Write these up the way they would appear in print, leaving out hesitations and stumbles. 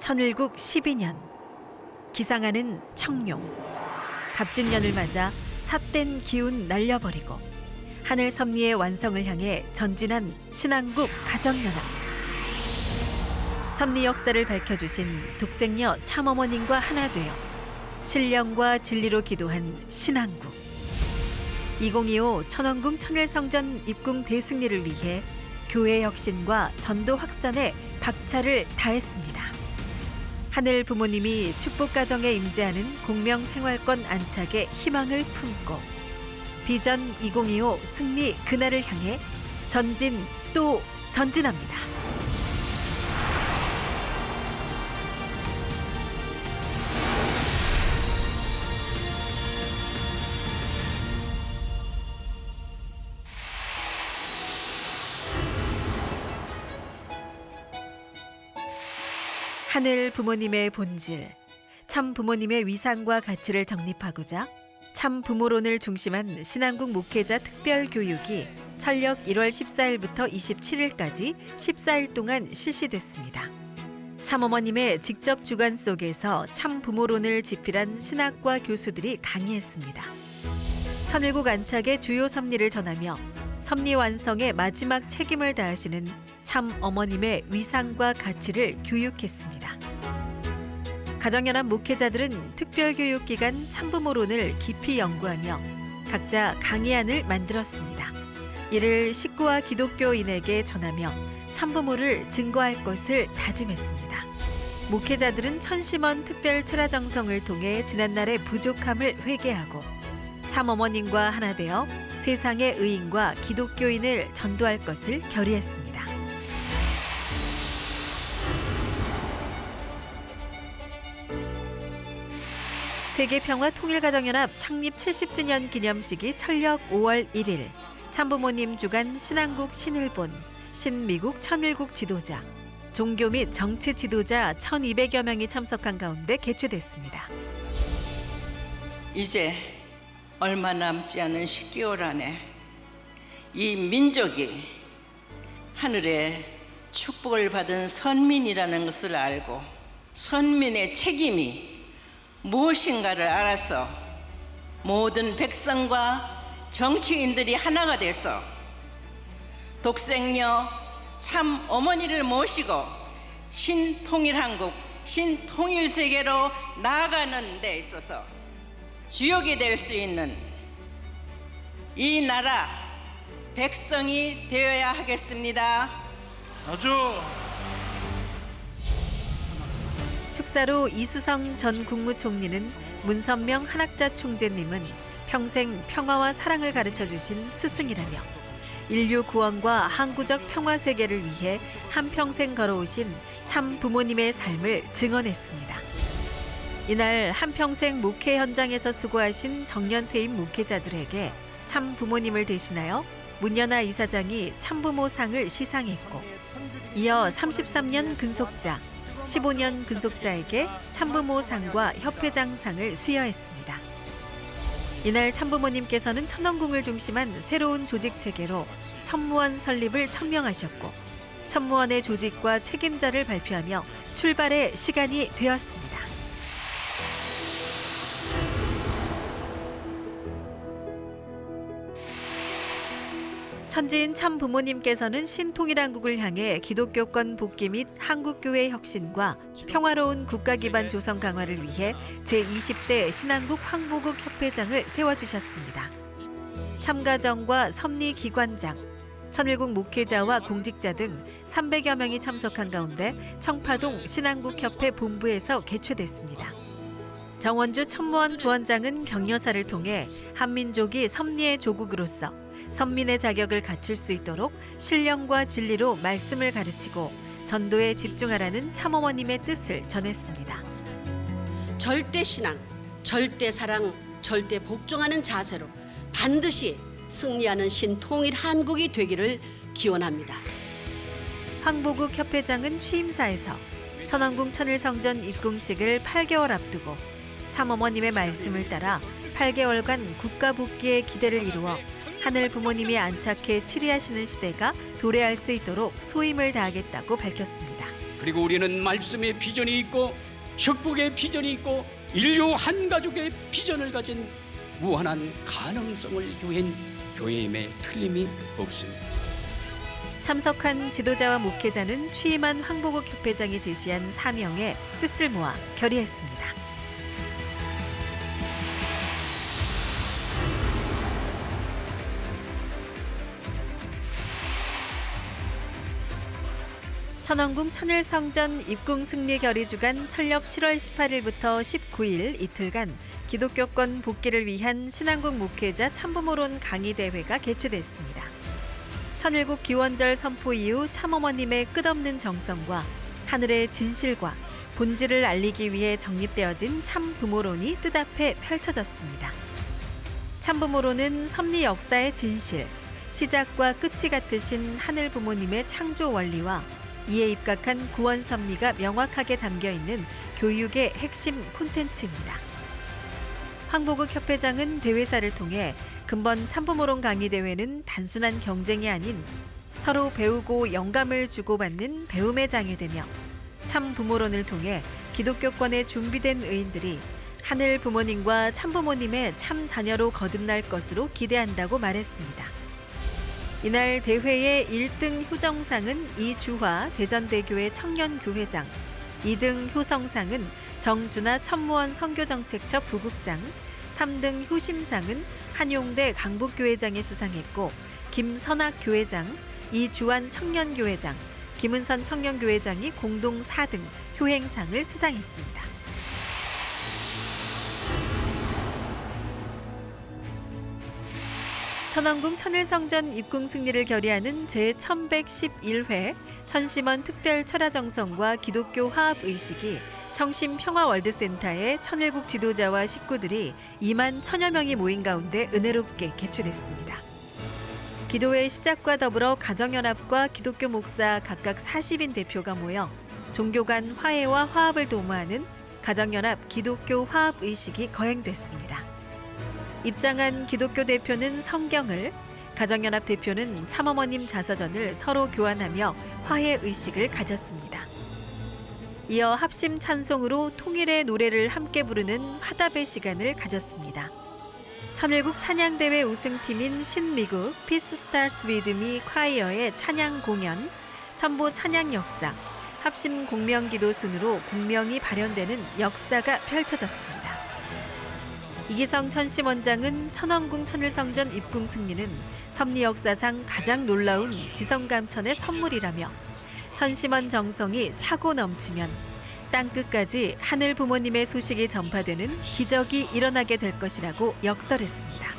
천을국 12년 기상하는 청룡. 갑진년을 맞아 삿된 기운 날려버리고 하늘 섭리의 완성을 향해 전진한 신안국 가정연합. 섭리 역사를 밝혀주신 독생녀 참어머님과 하나 되어 신령과 진리로 기도한 신안국. 2025 천원궁 천일성전 입궁 대승리를 위해 교회 혁신과 전도 확산에 박차를 다했습니다. 하늘 부모님이 축복 가정에 임재하는 공명 생활권 안착에 희망을 품고 비전 2025 승리 그날을 향해 전진 또 전진합니다. 하늘 부모님의 본질, 참 부모님의 위상과 가치를 정립하고자 참 부모론을 중심한 신안국 목회자 특별교육이 철력 1월 14일부터 27일까지 14일 동안 실시됐습니다. 참어머님의 직접 주관 속에서 참 부모론을 집필한 신학과 교수들이 강의했습니다. 천일국 안착의 주요 섭리를 전하며 섭리 완성의 마지막 책임을 다하시는 참 어머님의 위상과 가치를 교육했습니다. 가정연합 목회자들은 특별교육기간 참부모론을 깊이 연구하며 각자 강의안을 만들었습니다. 이를 식구와 기독교인에게 전하며 참부모를 증거할 것을 다짐했습니다. 목회자들은 천심원 특별 철야정성을 통해 지난날의 부족함을 회개하고 참어머님과 하나 되어 세상의 의인과 기독교인을 전도할 것을 결의했습니다. 세계평화통일가정연합 창립 70주년 기념식이 철력 5월 1일 참부모님 주관 신안국 신일본, 신미국 천일국 지도자, 종교 및 정치 지도자 1,200여 명이 참석한 가운데 개최됐습니다. 이제 얼마 남지 않은 10개월 안에 이 민족이 하늘의 축복을 받은 선민이라는 것을 알고 선민의 책임이 무엇인가를 알아서 모든 백성과 정치인들이 하나가 돼서 독생녀 참 어머니를 모시고 신통일한국, 신통일세계로 나아가는 데 있어서 주역이 될 수 있는 이 나라 백성이 되어야 하겠습니다. 아주 축사로 이수성 전 국무총리는 문선명 한학자 총재님은 평생 평화와 사랑을 가르쳐주신 스승이라며 인류 구원과 항구적 평화 세계를 위해 한평생 걸어오신 참 부모님의 삶을 증언했습니다. 이날 한평생 목회 현장에서 수고하신 정년퇴임 목회자들에게 참 부모님을 대신하여 문연아 이사장이 참부모상을 시상했고 이어 33년 근속자, 15년 근속자에게 참부모상과 협회장상을 수여했습니다. 이날 참부모님께서는 천원궁을 중심한 새로운 조직체계로 천무원 설립을 천명하셨고 천무원의 조직과 책임자를 발표하며 출발의 시간이 되었습니다. 천지인 참부모님께서는 신통일한국을 향해 기독교권 복귀 및 한국교회 혁신과 평화로운 국가 기반 조성 강화를 위해 제20대 신안국 황보국 협회장을 세워주셨습니다. 참가정과 섭리기관장, 천일국 목회자와 공직자 등 300여 명이 참석한 가운데 청파동 신안국협회 본부에서 개최됐습니다. 정원주 천무원 부원장은 격려사를 통해 한민족이 섭리의 조국으로서 선민의 자격을 갖출 수 있도록 신령과 진리로 말씀을 가르치고 전도에 집중하라는 참어머님의 뜻을 전했습니다. 절대 신앙, 절대 사랑, 절대 복종하는 자세로 반드시 승리하는 신통일 한국이 되기를 기원합니다. 황보국 협회장은 취임사에서 천왕궁 천일성전 입궁식을 8개월 앞두고 참어머님의 말씀을 따라 8개월간 국가 복귀의 기대를 이루어 하늘 부모님이 안착해 치리하시는 시대가 도래할 수 있도록 소임을 다하겠다고 밝혔습니다. 그리고 우리는 말씀의 비전이 있고 축복의 비전이 있고 인류 한 가족의 비전을 가진 무한한 가능성을 교회인 교회임에 틀림이 없습니다. 참석한 지도자와 목회자는 취임한 황보국 협회장이 제시한 사명의 뜻을 모아 결의했습니다. 천원궁 천일성전 입궁 승리 결의 주간 철력 7월 18일부터 19일 이틀간 기독교권 복귀를 위한 신앙국 목회자 참부모론 강의 대회가 개최됐습니다. 천일국 기원절 선포 이후 참어머님의 끝없는 정성과 하늘의 진실과 본질을 알리기 위해 정립되어진 참부모론이 뜻앞에 펼쳐졌습니다. 참부모론은 섭리 역사의 진실, 시작과 끝이 같으신 하늘 부모님의 창조 원리와 이에 입각한 구원 섭리가 명확하게 담겨있는 교육의 핵심 콘텐츠입니다. 황보국 협회장은 대회사를 통해 근본 참부모론 강의 대회는 단순한 경쟁이 아닌 서로 배우고 영감을 주고받는 배움의 장이 되며 참부모론을 통해 기독교권에 준비된 의인들이 하늘 부모님과 참부모님의 참 자녀로 거듭날 것으로 기대한다고 말했습니다. 이날 대회의 1등 효정상은 이주화 대전대교회 청년교회장, 2등 효성상은 정준하 천무원 선교정책처 부국장, 3등 효심상은 한용대 강북교회장이 수상했고 김선학 교회장, 이주환 청년교회장, 김은선 청년교회장이 공동 4등 효행상을 수상했습니다. 천원궁 천일성전 입궁 승리를 결의하는 제1111회 천심원 특별 철야정성과 기독교 화합의식이 청심평화월드센터의 천일국 지도자와 식구들이 2만 1000여 명이 모인 가운데 은혜롭게 개최됐습니다. 기도회 시작과 더불어 가정연합과 기독교 목사 각각 40인 대표가 모여 종교 간 화해와 화합을 도모하는 가정연합 기독교 화합의식이 거행됐습니다. 입장한 기독교 대표는 성경을, 가정연합 대표는 참어머님 자서전을 서로 교환하며 화해의식을 가졌습니다. 이어 합심 찬송으로 통일의 노래를 함께 부르는 화답의 시간을 가졌습니다. 천일국 찬양대회 우승팀인 신미국 피스스타스 위드미 콰이어의 찬양 공연, 천보 찬양 역사, 합심 공명기도 순으로 공명이 발현되는 역사가 펼쳐졌습니다. 이기성 천심원장은 천원궁 천일성전 입궁 승리는 섭리 역사상 가장 놀라운 지성감천의 선물이라며 천심원 정성이 차고 넘치면 땅끝까지 하늘 부모님의 소식이 전파되는 기적이 일어나게 될 것이라고 역설했습니다.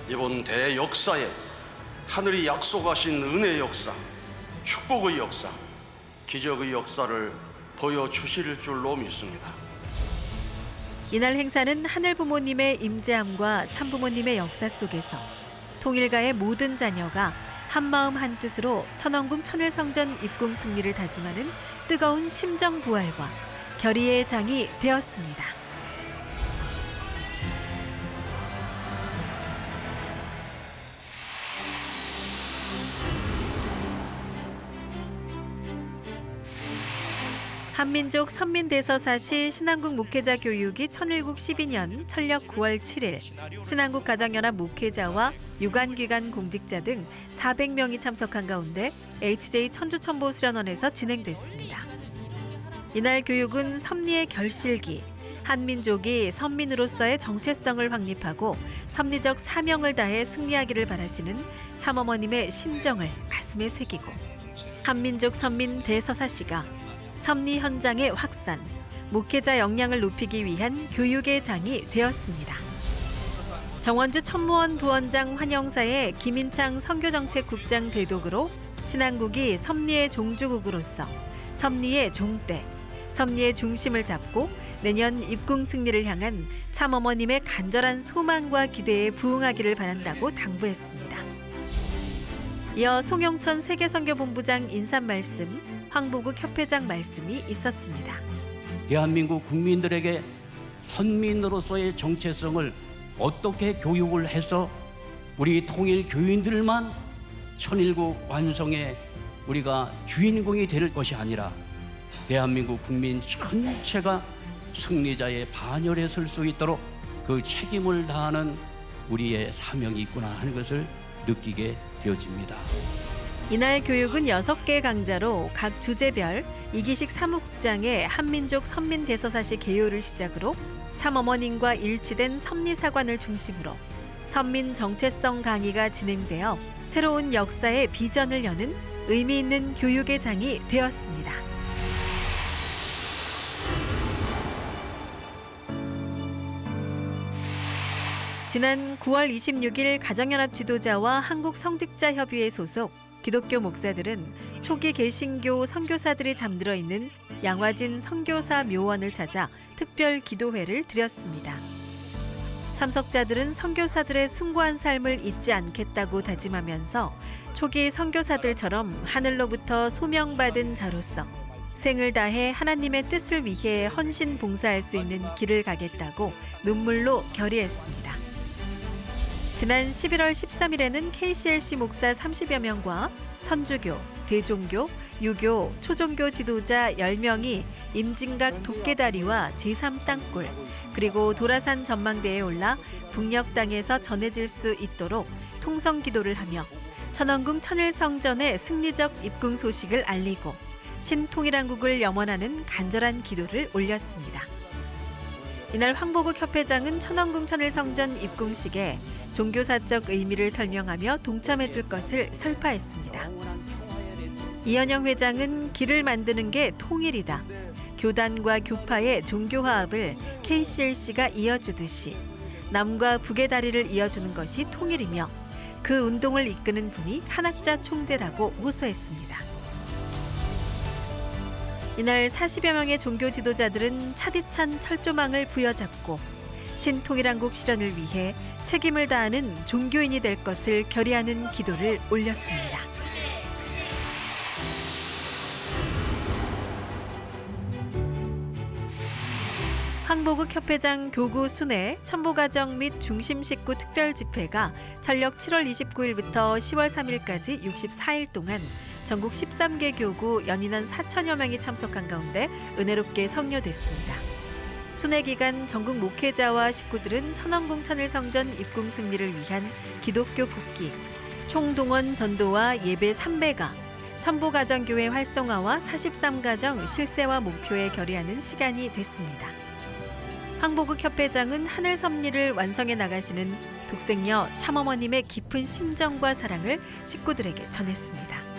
이번 대역사에 하늘이 약속하신 은혜의 역사, 축복의 역사, 기적의 역사를 보여주실 줄로 믿습니다. 이날 행사는 하늘 부모님의 임재함과 참부모님의 역사 속에서 통일가의 모든 자녀가 한마음 한뜻으로 천원궁 천일성전 입궁 승리를 다짐하는 뜨거운 심정 부활과 결의의 장이 되었습니다. 한민족 선민대서사시 신한국 목회자 교육이 천일국 12년 천력 9월 7일 신한국 가정연합 목회자와 유관기관 공직자 등 400명이 참석한 가운데 HJ 천주천보수련원에서 진행됐습니다. 이날 교육은 섭리의 결실기, 한민족이 선민으로서의 정체성을 확립하고 섭리적 사명을 다해 승리하기를 바라시는 참어머님의 심정을 가슴에 새기고 한민족 선민 대서사시가 섭리 현장의 확산, 목회자 역량을 높이기 위한 교육의 장이 되었습니다. 정원주 천무원 부원장 환영사의 김인창 선교정책국장 대독으로 신한국이 섭리의 종주국으로서 섭리의 종대, 섭리의 중심을 잡고 내년 입궁 승리를 향한 참어머님의 간절한 소망과 기대에 부응하기를 바란다고 당부했습니다. 이어 송영천 세계선교본부장 인사 말씀, 황보국 협회장 말씀이 있었습니다. 대한민국 국민들에게 선민으로서의 정체성을 어떻게 교육을 해서 우리 통일 교인들만 천일국 완성의 우리가 주인공이 될 것이 아니라 대한민국 국민 전체가 승리자의 반열에 설 수 있도록 그 책임을 다하는 우리의 사명이 있구나 하는 것을 느끼게 되어집니다. 이날 교육은 6개 강좌로 각 주제별 이기식 사무국장의 한민족 선민대서사시 개요를 시작으로 참어머님과 일치된 섭리사관을 중심으로 선민 정체성 강의가 진행되어 새로운 역사의 비전을 여는 의미 있는 교육의 장이 되었습니다. 지난 9월 26일 가정연합 지도자와 한국성직자협의회 소속 기독교 목사들은 초기 개신교 선교사들이 잠들어 있는 양화진 선교사 묘원을 찾아 특별 기도회를 드렸습니다. 참석자들은 선교사들의 숭고한 삶을 잊지 않겠다고 다짐하면서 초기 선교사들처럼 하늘로부터 소명받은 자로서 생을 다해 하나님의 뜻을 위해 헌신 봉사할 수 있는 길을 가겠다고 눈물로 결의했습니다. 지난 11월 13일에는 KCLC 목사 30여 명과 천주교, 대종교, 유교, 초종교 지도자 10명이 임진각 도깨다리와 제3땅굴 그리고 도라산 전망대에 올라 북녘 땅에서 전해질 수 있도록 통성기도를 하며 천왕궁 천일성전의 승리적 입궁 소식을 알리고 신통일한국을 염원하는 간절한 기도를 올렸습니다. 이날 황보국 협회장은 천왕궁 천일성전 입궁식에 종교사적 의미를 설명하며 동참해 줄 것을 설파했습니다. 이현영 회장은 길을 만드는 게 통일이다. 교단과 교파의 종교화합을 KCLC가 이어주듯이 남과 북의 다리를 이어주는 것이 통일이며 그 운동을 이끄는 분이 한학자 총재라고 호소했습니다. 이날 40여 명의 종교 지도자들은 차디찬 철조망을 부여잡고 신통일한국 실현을 위해 책임을 다하는 종교인이 될 것을 결의하는 기도를 올렸습니다. 황보국 협회장 교구 순회 첨보가정 및 중심 식구 특별 집회가 전력 7월 29일부터 10월 3일까지 64일 동안 전국 13개 교구 연인원 4천여 명이 참석한 가운데 은혜롭게 성료됐습니다. 순회 기간 전국 목회자와 식구들은 천왕궁 천일성전 입궁 승리를 위한 기독교 복귀, 총동원 전도와 예배 3배가, 첨보가정교회 활성화와 43가정 실세화 목표에 결의하는 시간이 됐습니다. 황보국 협회장은 하늘 섭리를 완성해 나가시는 독생녀 참어머님의 깊은 심정과 사랑을 식구들에게 전했습니다.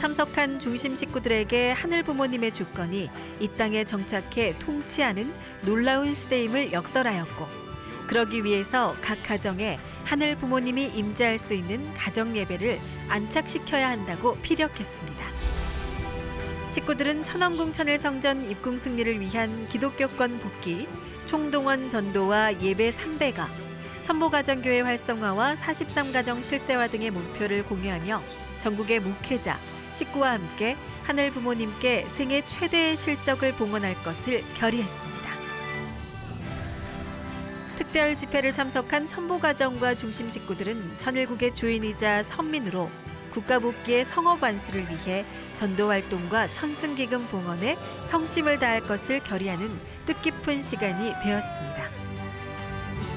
참석한 중심 식구들에게 하늘 부모님의 주권이 이 땅에 정착해 통치하는 놀라운 시대임을 역설하였고 그러기 위해서 각 가정에 하늘 부모님이 임재할 수 있는 가정 예배를 안착시켜야 한다고 피력했습니다. 식구들은 천왕궁 천일성전 입궁 승리를 위한 기독교권 복귀, 총동원 전도와 예배 3배가, 첨보가정교회 활성화와 43가정 실세화 등의 목표를 공유하며 전국의 목회자, 식구와 함께 하늘 부모님께 생애 최대의 실적을 봉헌할 것을 결의했습니다. 특별 집회를 참석한 첨보가정과 중심 식구들은 천일국의 주인이자 선민으로 국가복귀의 성업 완수를 위해 전도활동과 천승기금 봉헌에 성심을 다할 것을 결의하는 뜻깊은 시간이 되었습니다.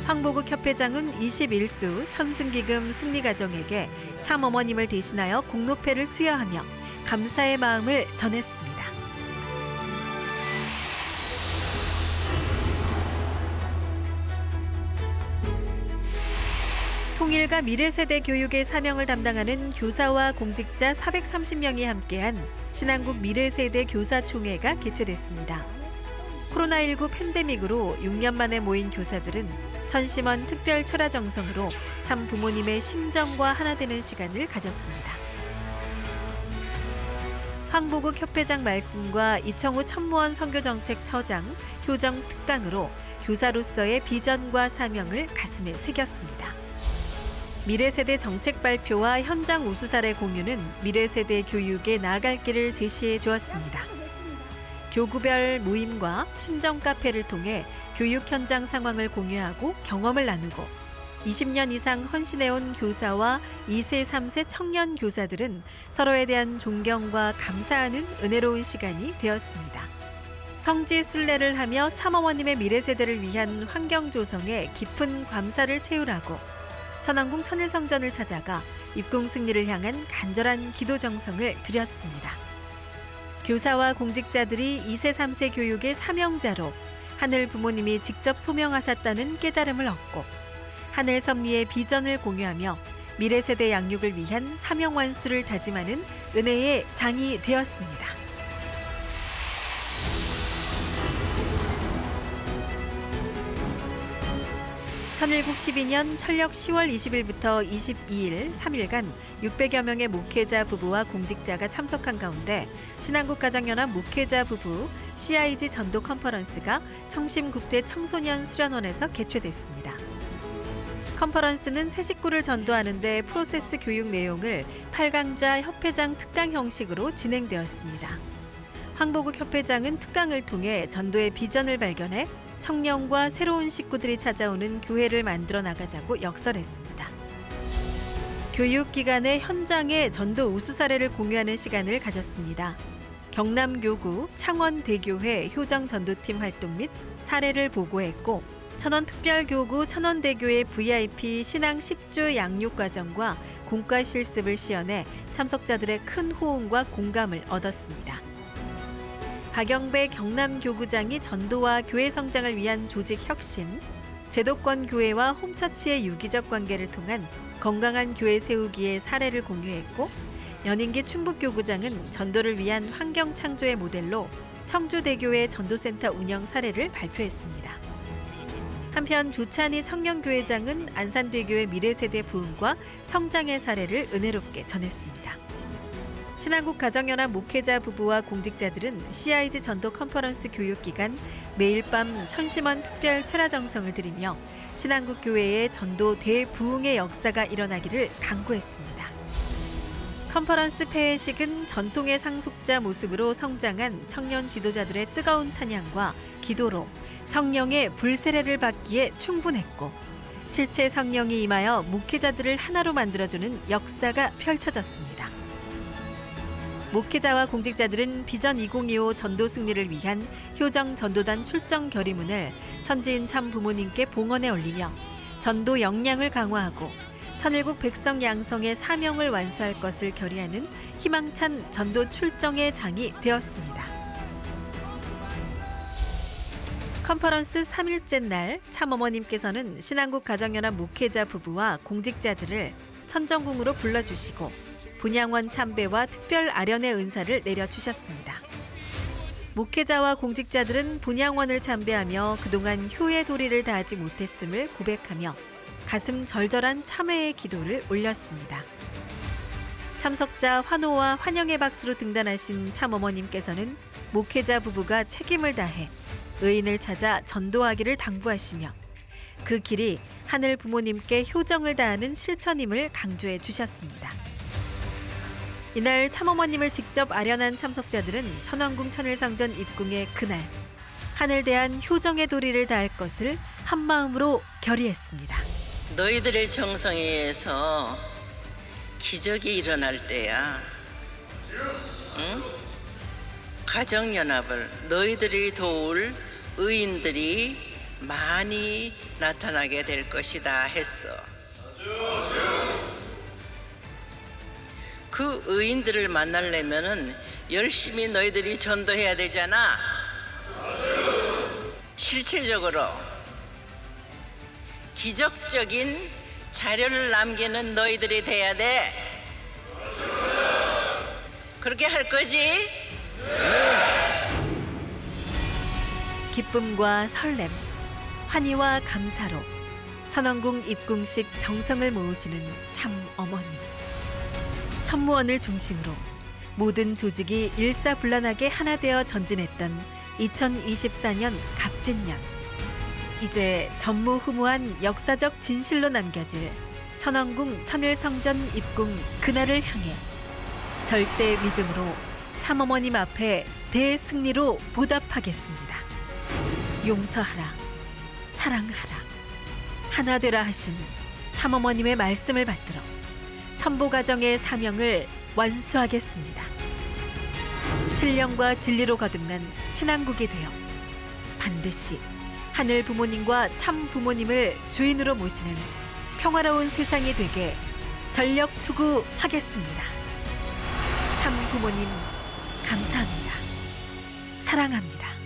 황보국 협회장은 21수 천승기금 승리가정에게 참어머님을 대신하여 공로패를 수여하며 감사의 마음을 전했습니다. 통일과 미래세대 교육의 사명을 담당하는 교사와 공직자 430명이 함께한 신한국 미래세대 교사총회가 개최됐습니다. 코로나19 팬데믹으로 6년 만에 모인 교사들은 천심원 특별 철야 정성으로 참 부모님의 심정과 하나 되는 시간을 가졌습니다. 황보국 협회장 말씀과 이청우 천무원 선교정책처장 효정 특강으로 교사로서의 비전과 사명을 가슴에 새겼습니다. 미래세대 정책 발표와 현장 우수 사례 공유는 미래세대 교육에 나아갈 길을 제시해 주었습니다. 교구별 모임과 심정 카페를 통해 교육 현장 상황을 공유하고 경험을 나누고 20년 이상 헌신해온 교사와 2세, 3세 청년 교사들은 서로에 대한 존경과 감사하는 은혜로운 시간이 되었습니다. 성지 순례를 하며 참어머님의 미래 세대를 위한 환경 조성에 깊은 감사를 채우라고 천왕궁 천일성전을 찾아가 입궁 승리를 향한 간절한 기도 정성을 드렸습니다. 교사와 공직자들이 2세, 3세 교육의 사명자로 하늘 부모님이 직접 소명하셨다는 깨달음을 얻고 하늘 섭리의 비전을 공유하며 미래 세대 양육을 위한 사명 완수를 다짐하는 은혜의 장이 되었습니다. 천일국 12년 철력 10월 20일부터 22일 3일간 600여 명의 목회자 부부와 공직자가 참석한 가운데 신한국 가정연합 목회자 부부 CIG 전도 컨퍼런스가 청심국제 청소년 수련원에서 개최됐습니다. 컨퍼런스는 새 식구를 전도하는 데 프로세스 교육 내용을 8강좌 협회장 특강 형식으로 진행되었습니다. 황보국 협회장은 특강을 통해 전도의 비전을 발견해 청년과 새로운 식구들이 찾아오는 교회를 만들어 나가자고 역설했습니다. 교육기관의 현장의 전도 우수 사례를 공유하는 시간을 가졌습니다. 경남교구 창원대교회 효정전도팀 활동 및 사례를 보고했고 천원특별교구 천원대교의 VIP 신앙 10주 양육과정과 공과 실습을 시연해 참석자들의 큰 호응과 공감을 얻었습니다. 박영배 경남교구장이 전도와 교회 성장을 위한 조직 혁신, 제도권 교회와 홈처치의 유기적 관계를 통한 건강한 교회 세우기의 사례를 공유했고 연인기 충북교구장은 전도를 위한 환경 창조의 모델로 청주대교회 전도센터 운영 사례를 발표했습니다. 한편 조찬희 청년교회장은 안산대교회 미래세대 부흥과 성장의 사례를 은혜롭게 전했습니다. 신한국 가정연합 목회자 부부와 공직자들은 CIG 전도 컨퍼런스 교육기간 매일 밤 천심원 특별 철야정성을 드리며 신한국 교회의 전도 대부흥의 역사가 일어나기를 간구했습니다. 컨퍼런스 폐회식은 전통의 상속자 모습으로 성장한 청년 지도자들의 뜨거운 찬양과 기도로 성령의 불세례를 받기에 충분했고 실체 성령이 임하여 목회자들을 하나로 만들어주는 역사가 펼쳐졌습니다. 목회자와 공직자들은 비전 2025 전도 승리를 위한 효정 전도단 출정 결의문을 천지인 참 부모님께 봉헌에 올리며 전도 역량을 강화하고 천일국 백성 양성의 사명을 완수할 것을 결의하는 희망찬 전도 출정의 장이 되었습니다. 컨퍼런스 3일째 날 참어머님께서는 신한국 가정연합 목회자 부부와 공직자들을 천정궁으로 불러주시고 분양원 참배와 특별 아련의 은사를 내려주셨습니다. 목회자와 공직자들은 분양원을 참배하며 그동안 효의 도리를 다하지 못했음을 고백하며 가슴 절절한 참회의 기도를 올렸습니다. 참석자 환호와 환영의 박수로 등단하신 참어머님께서는 목회자 부부가 책임을 다해 의인을 찾아 전도하기를 당부하시며 그 길이 하늘 부모님께 효정을 다하는 실천임을 강조해 주셨습니다. 이날 참어머님을 직접 아련한 참석자들은 천왕궁 천일성전 입궁의 그날 하늘 대한 효정의 도리를 다할 것을 한마음으로 결의했습니다. 너희들의 정성에 의해서 기적이 일어날 때야. 응? 가정연합을 너희들이 도울 의인들이 많이 나타나게 될 것이다 했어. 그 의인들을 만나려면은 열심히 너희들이 전도해야 되잖아. 실체적으로 기적적인 자료를 남기는 너희들이 돼야 돼. 그렇게 할 거지? 기쁨과 설렘, 환희와 감사로 천왕궁 입궁식 정성을 모으시는 참 어머님. 천무원을 중심으로 모든 조직이 일사불란하게 하나 되어 전진했던 2024년 갑진년. 이제 전무후무한 역사적 진실로 남겨질 천왕궁 천일성전 입궁 그날을 향해 절대 믿음으로 참어머님 앞에 대승리로 보답하겠습니다. 용서하라, 사랑하라, 하나 되라 하신 참어머님의 말씀을 받들어 천보가정의 사명을 완수하겠습니다. 신령과 진리로 거듭난 신앙국이 되어 반드시 하늘 부모님과 참 부모님을 주인으로 모시는 평화로운 세상이 되게 전력 투구하겠습니다. 참 부모님 감사합니다. 사랑합니다.